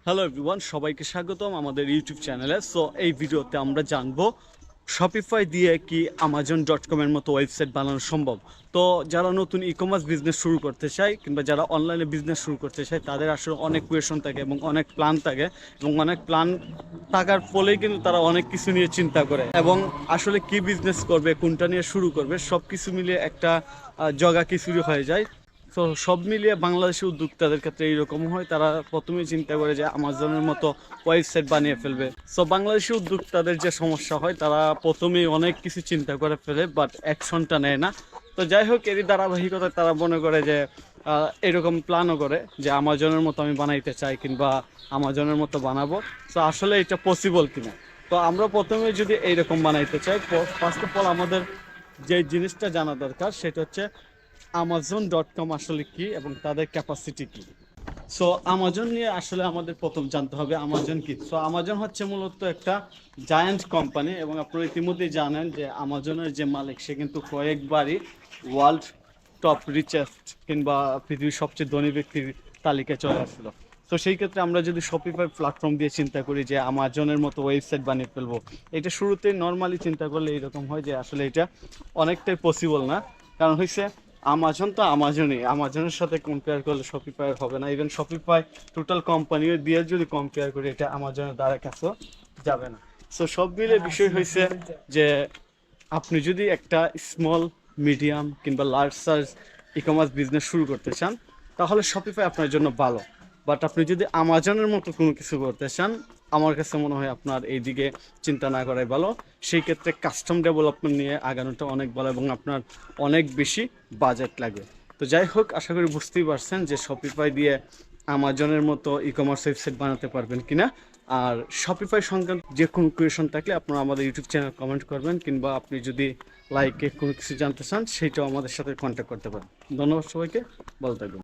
Hello everyone, সবাইকে স্বাগতম আমাদের ইউটিউব চ্যানেলে। সো এই ভিডিওতে আমরা জানবো শপিফাই দিয়ে কি Amazon.com এর মতো ওয়েবসাইট বানানো সম্ভব। তো যারা নতুন ই কমার্স বিজনেস শুরু করতে চায় কিংবা যারা অনলাইনে বিজনেস শুরু করতে চায় তাদের আসলে অনেক কোয়েশন থাকে এবং অনেক প্ল্যান থাকে এবং অনেক প্ল্যান থাকার ফলেই কিন্তু তারা অনেক কিছু নিয়ে চিন্তা করে এবং আসলে কি বিজনেস করবে, কোনটা নিয়ে শুরু করবে, সব কিছু মিলিয়ে একটা জগা খিচুড়ি হয়ে যায়। তো সব মিলিয়ে বাংলাদেশি উদ্যোক্তাদের ক্ষেত্রে এইরকম হয়, তারা প্রথমেই চিন্তা করে যে আমাজনের মতো ওয়েবসাইট বানিয়ে ফেলবে। সো বাংলাদেশি উদ্যোক্তাদের যে সমস্যা হয়, তারা প্রথমেই অনেক কিছু চিন্তা করে ফেলে বাট অ্যাকশনটা নেয় না। তো যাই হোক, এরই ধারাবাহিকতায় তারা মনে করে যে এরকম প্ল্যানও করে যে আমাজনের মতো আমি বানাইতে চাই কিংবা আমাজনের মতো বানাবো। তো আসলে এটা পসিবল কিনা। তো আমরা প্রথমে যদি এইরকম বানাইতে চাই, ফার্স্ট অফ অল আমাদের যে জিনিসটা জানা দরকার সেটা হচ্ছে Amazon.com আসলে কি এবং তাদের ক্যাপাসিটি কি। সো আমাজন নিয়ে আসলে আমাদের প্রথম জানতে হবে আমাজন কি। সো আমাজন হচ্ছে মূলত একটা জায়ান্ট কোম্পানি এবং আপনারা ইতিমধ্যেই জানেন যে আমাজনের যে মালিক সে কিন্তু কয়েকবারই ওয়ার্ল্ড টপ রিচেস্ট কিংবা পৃথিবীর সবচেয়ে ধনী ব্যক্তির তালিকায় চলে আসলো। তো সেই ক্ষেত্রে আমরা যদি শপিফাই প্ল্যাটফর্ম দিয়ে চিন্তা করি যে আমাজনের মতো ওয়েবসাইট বানিয়ে ফেলবো, এটা শুরুতে নর্মালি চিন্তা করলে এরকম হয় যে আসলে এটা অনেকটাই পসিবল না। কারণ হচ্ছে আমাজন তো আমাজনের সাথে কম্পেয়ার করলে শপিফাই হবে না। ইভেন শপিফাই টোটাল কোম্পানি দিয়ে যদি কম্পেয়ার করি, এটা আমাজনের দ্বারা কাছেও যাবে না। সো সব মিলে বিষয় হয়েছে যে আপনি যদি একটা স্মল, মিডিয়াম কিংবা large size e commerce business শুরু করতে চান তাহলে শপিফাই আপনার জন্য ভালো। বাট আপনি যদি আমাজনের মতো কোনো কিছু করতে চান, আমার কাছে মনে হয় আপনার এই দিকে চিন্তা না করাই ভালো। সেই ক্ষেত্রে কাস্টম ডেভেলপমেন্ট নিয়ে আগানোটা অনেক ভালো এবং আপনার অনেক বেশি বাজেট লাগে। তো যাই হোক, আশা করি বুঝতেই পারছেন যে শপিফাই দিয়ে আমাজনের মতো ই কমার্স ওয়েবসাইট বানাতে পারবেন কিনা। আর শপিফাই সংক্রান্ত যে কোনো কোয়েশন থাকলে আপনারা আমাদের ইউটিউব চ্যানেল কমেন্ট করবেন কিংবা আপনি যদি লাইকে কোনো কিছু জানতে চান সেইটাও আমাদের সাথে কন্ট্যাক্ট করতে পারেন। ধন্যবাদ সবাইকে, ভালো থাকবেন।